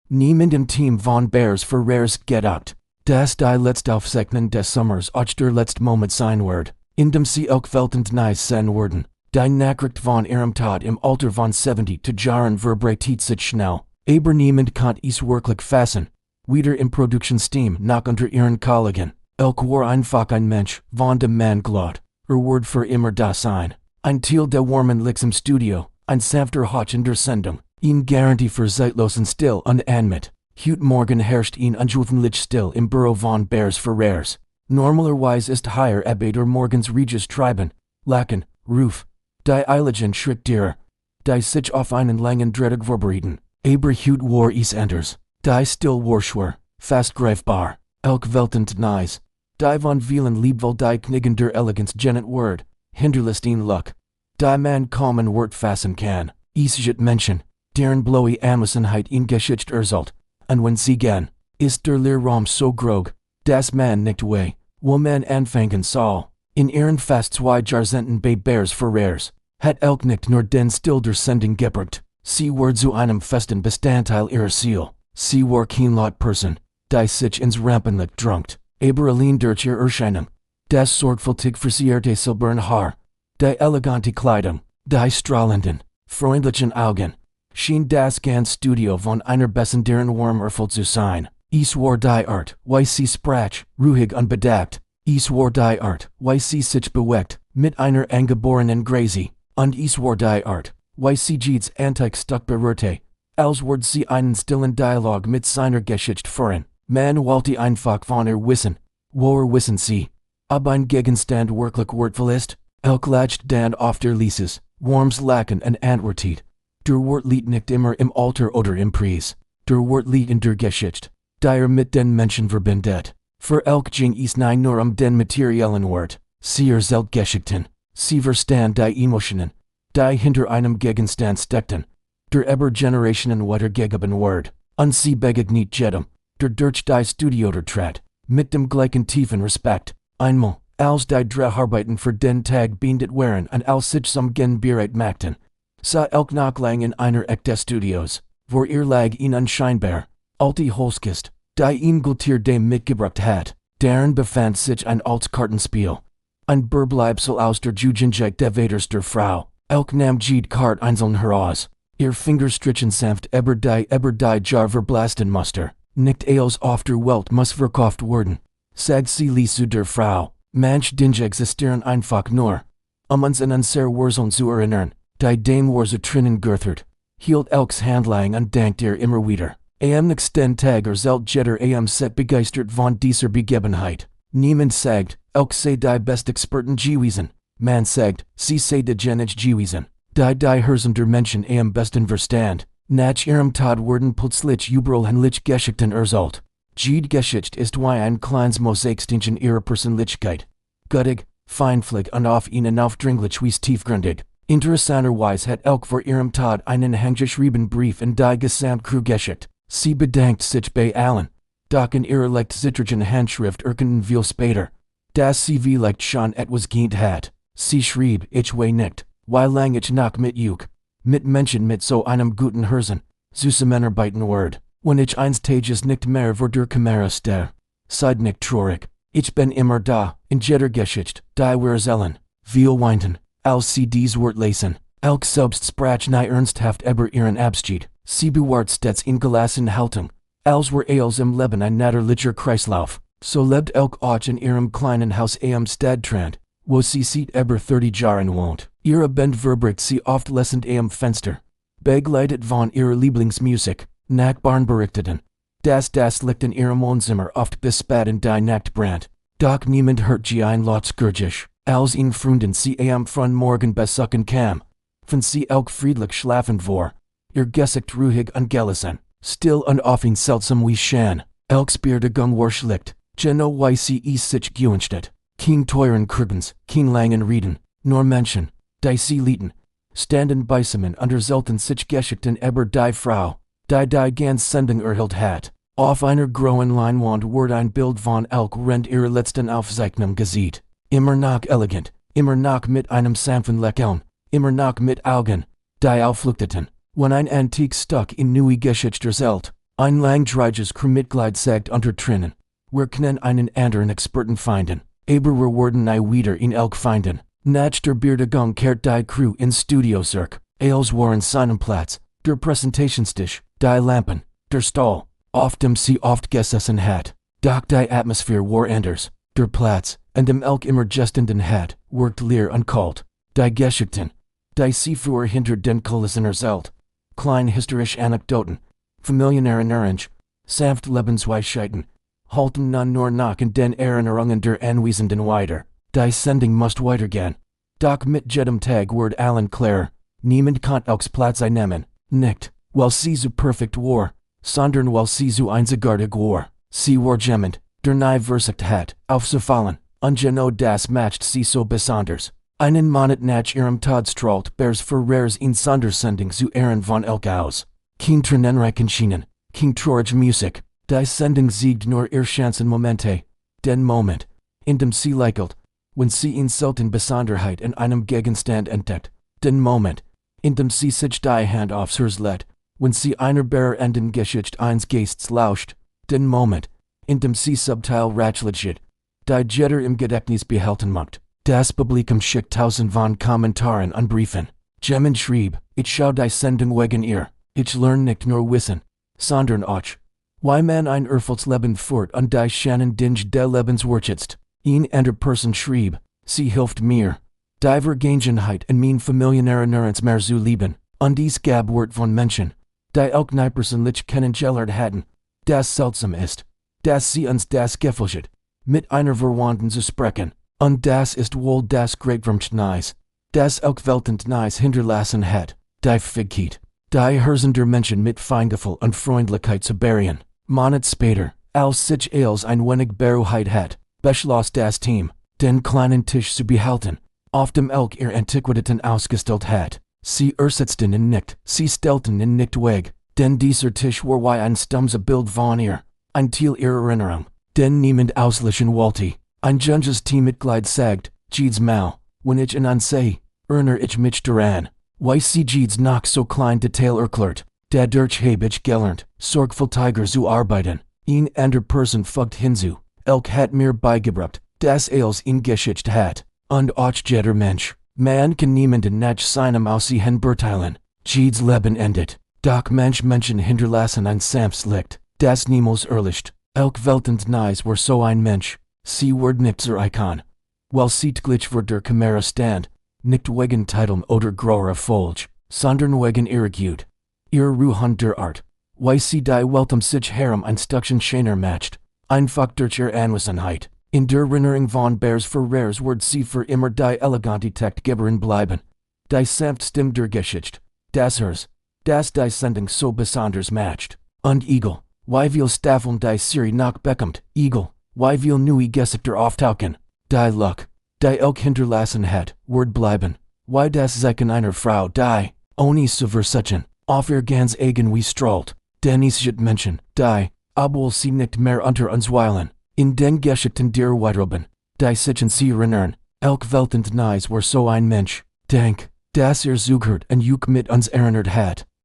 Niemand im Team von Bears für Rares get out. Das die letzte Aufzeichnung des Sommers och der letzte Moment sein Word. In dem sie Elke Velten Tönnies sein worden. Die Nachricht von ihrem Tod im Alter von 70 zu Jahren verbreitet sich schnell. Aber niemand kann es wirklich fassen. Wieder im Produktionsteam nach unter ihren Kollegen. Elke war einfach ein Mensch, von dem man glaubt. Word für immer da sein. Ein Teil der warmen Licks im Studio. Ein sanfter Hotch in der Sendung. Ihn Garantie für zeitlosen Still unanmet. Heute Morgen herrscht ihn unschuldenlich still im Büro von Bears für Rares. Normalerweise ist higher Abbader morgens Regis treiben. Lachen, Ruf. Die Eiligen schritt derer. Die sich auf einen langen Drettig vorbereiten. Aber heute war es anders. Die still war schwer, fast greifbar. Elke Velten Tönnies. Die von vielen liebwohl die knigen der Eleganz genet Word. Hinterlässt ihn Luck. Die man kommen Wort fassen kann. Isjet Menschen. Deren blowy Amazonheit ihn geschicht erzult. Und wenn sie gehen, ist der Leerraum so grog. Das man nicht way. Wo man anfangen soll. In ihren fast 2 Jahrzehnten bei Bears für Rares. Hat Elke nicht nur den Stil der Sendung gebracht. Sie war zu einem festen Bestandteil ihrer Seele. Sie war kein Lot-Person. Die sich ins Rampenlicht drunkt. Aber allein durch ihr Erscheinung. Das sorgfältig versierte silberne Haar. Die elegante Kleidung. Die strahlenden, freundlichen Augen. Schien das ganz Studio von einer besten deren warm erfüllt zu sein. Es war die Art, wie sie sprach, ruhig und bedacht. Es war die Art, wie sie sich bewegt, mit einer angeborenen Grazie. Und es war die Art, wie sie jedes Antikstück berührte, als würde sie einen stillen Dialog mit seiner Geschichte führen. Man wollte einfach von ihr wissen. Woher wissen sie? Ob ein Gegenstand wirklich wertvoll ist? Elke lacht dann auf der Lieses, warms Lachen und antwortet. Der Wort liegt nicht immer im Alter oder im Preis. Der Wort liegt in der Geschichte, die mit den Menschen verbindet. Für Elke ging es nicht nur den materiellen Wort. Sie erzählt Geschichten. Sie verstand die Emotionen, die hinter einem Gegenstand steckten. Der über Generationen weitergegeben Wort. Und sie begegnet jedem, der durch die Studio trat, mit dem gleichen tiefen Respekt. Einmal, als die Dreharbeiten für den Tag beendet waren und als sich zum Gen bereit machten, sah Elke noch lang in einer Eck des Studios, wo ihr lag ihn unscheinbar, alte Holzkist, die ihn Gultier dem mitgebracht hat, darin befand sich ein altes Kartenspiel. Ein Verbleibsel aus der Jugendheit der Vaters der Frau. Elke nahm jede Kart einzeln heraus. Ihr Finger strichen sanft über die Jar verblasten Muster. Nicht alles auf der Welt muss verkauft werden. Sagt sie ließ zu der Frau. Manch Dinge existieren einfach nur. Uns an unsere Wurzeln zu erinnern. Die dem war so drinnen gerthert. Hielt Elkes Handlang und dankt ihr immer wieder. Nächsten Tag erzählt jeder set begeistert von dieser Begebenheit. Niemand sagt, Elke sei die best Experten gewesen. Man sagt, sie sei die Genich gewesen. Die Herzen der Menschen besten verstand. Nach ihrem Tod wurden plötzlich überall Handlich Geschichten erzählt. Jede Geschichte ist wie ein kleines Mosaiksteinchen ihrer Persönlichkeit. Guttig, feinfühlig und auf ihnen aufdringlich wie tiefgründig. Interessanterweise hat Elke vor ihrem Tod einen handgeschriebenen Brief in die Gesamtcrew geschickt. Sie bedankt sich bei allen. Doch in ihrer leicht zittrigen Handschrift erkannten viel später, dass sie vielleicht schon etwas geähnt hat. Sie schrieb, ich weiß nicht, wie lange ich noch mit Juk. Mit Menschen mit so einem guten Herzen, Zusammenarbeiten Word. Wenn ich eines Tages nicht mehr vor der Kamera stehe, seid nicht traurig. Ich bin immer da, in jeder Geschichte, die wir erzählen. Viel weinten, als sie dies Wort lesen. Elke selbst sprach nie ernsthaft über ihren Abschied. Sie bewahrt stets in gelassen Haltung. Als wir alles im Leben ein natürlicher Kreislauf. So lebt Elke auch in ihrem kleinen Haus am Stadtrand, wo sie seit über 30 Jahren wohnt. Ihre Band verbringt sie oft lesend am Fenster. Begleitet von ihrer Lieblingsmusik, Nachbarnberichteten. Das liegt in ihrem Wohnzimmer oft bis spät in die Nacht brannt. Doch niemand hört sie ein Lotskirgisch, als ihn Freunden sie am frühen Morgen besuchen kam. Von sie Elke friedlich schlafen vor. Ihr Gesicht ruhig und gelassen, still und offen seltsam wie Shan. Elkes Beerdigung war schlicht, genau wie sie es sich gewünscht hat. Kein teuren Kribbens, kein langen Reden, nur Menschen, die sie lieten, standen beisammen und erzählten sich Geschichten über die Frau, die ganz Sendung erhielt hat. Auf einer grauen Leinwand wurde ein Bild von Elke während ihrer letzten Aufzeichnung gesehen. Immer noch elegant, immer noch mit einem sanften Lächeln, immer noch mit Augen, die aufleuchteten. Wenn ein Antikstück in neue Geschichte erzählt, Ein lang dreiges Mitglied sagt unter Trinnen. Wir können einen anderen Experten finden. Aber wir werden nie wieder in Elk finden. Nach der Beerdigung kehrt die Crew in Studio zurück. Als waren seinen Platz, der Präsentationstisch, die Lampen, der Stall, auf dem sie oft gesessen hat. Doch die Atmosphäre war anders. Der Platz, an dem Elk immer gestanden hat, wirkt leer und kalt. Die Geschichten, die sie früher hinter den Kulissen erzählt. Kleine historische Anekdoten, Familienerinnerungen, sanft Lebensweisheiten, halten nun nur noch in den Erinnerungen der Anwesenden weiter. Die Sendung muss weitergehen. Doch mit jedem Tag wird allen klar, niemand kann Elks Platz einnehmen. Nicht, weil sie so perfekt war, sondern weil sie so einzigartig war. Sie war jemand, der nie Versucht hat, aufzufallen, und genau das macht sie so besonders. Einen Monat nach ihrem Tod strahlt Bears Ferrers in Sondersendung zu Ehren von Elke aus. Kein tränenreichen Schienen, kein traurige Musik. Die Sendung siegt nur ihr Chancenmomente. Den Moment, in dem sie lächelt, wenn sie ihn selten Besonderheit in einem Gegenstand entdeckt. Den Moment, in dem sie sich die Hand aufs Herz legt, wenn sie einer beendenden Geschichte eines Geistes lauscht. Den Moment, in dem sie subtil ratschlägt, die jeder im Gedächtnis behalten macht. Das Publikum schickt tausend von Kommentaren und Briefen. Jemand schrieb, ich schau die Sendung wegen ihr. Ich lerne nicht nur Wissen, sondern auch, wie man ein Leben führt und die Schannen Dinge des Lebens wertschätzt. Eine andere Person schrieb, sie hilft mir, die Vergangenheit in mein Familienerinnerungs mehr zu lieben. Und dies gab Wort von Menschen, die auch nie persönlich kennengelernt hatten. Das seltsam ist, dass sie uns das Gefühl mit einer Verwandten zu sprechen. Und das ist wohl das Größte, das Elke Velten Tönnies hinterlassen hat, die Fähigkeit, die Herzen der Menschen mit Feingefühl und Freundlichkeit zu berühren. Monat später, als sich als ein wenig Beruhigkeit hat, beschloss das Team, den kleinen Tisch zu behalten, auf dem Elke ihr Antiquitäten ausgestellt hat. Sie ersetzten ihn nicht, sie stellten ihn nicht weg, denn dieser Tisch war wie ein stummes Bild von ihr, ein Teil ihrer Erinnerung, den niemand auslöschen wollte. Ein junges Teammitglied sagt, jedes Mal, wenn ich ihn ansehe, erinnere ich mich daran, wie sie jedes noch so klein Detail erklärt. Dadurch habe ich gelernt, sorgfältiger zu arbeiten. Eine andere Person fügt hinzu, Elke hat mir beigebracht, dass als ihn Geschichte hat. Und auch jeder Mensch, man kann niemanden nach seinem Aussehen beurteilen. Jedes Leben endet, doch Menschen hinterlassen ein sanftes Licht, das niemals erlischt. Elke Velten Tönnies war so ein Mensch. Sie wird nicht zur Icon. Weil sie glitch vor der Kamera stand, nicht wegen Titeln oder großer Erfolg, sondern wegen ihrer Güte. Ihre Ruhe der Art, wie sie die Welt sich herum ein Stückchen schöner macht, einfach durch ihre Anwesenheit. In der Erinnerung von Bears Ferrers wird sie für immer die elegante Taktgeberin bleiben. Die sanfte Stimme der Geschichte, das Herz, das die Sendung so besonders macht. Und Eagle, wie viel Staffeln die Serie noch bekommt, Eagle. Wie viel neue Gesichter auftauchen, die Luck, die Elke hinterlassen hat, wird bleiben. Wie das Zeichen einer Frau, die, ohne zu versuchen, auf ihr ganz eigen wie strahlt. Denn es gibt Menschen, die, obwohl sie nicht mehr unter uns weilen, in den Geschichten der Weiteren, die sich an sie erinnern. Elke Velten Tönnies war so ein Mensch, denk, dass zugehört und mit uns erinnert hat.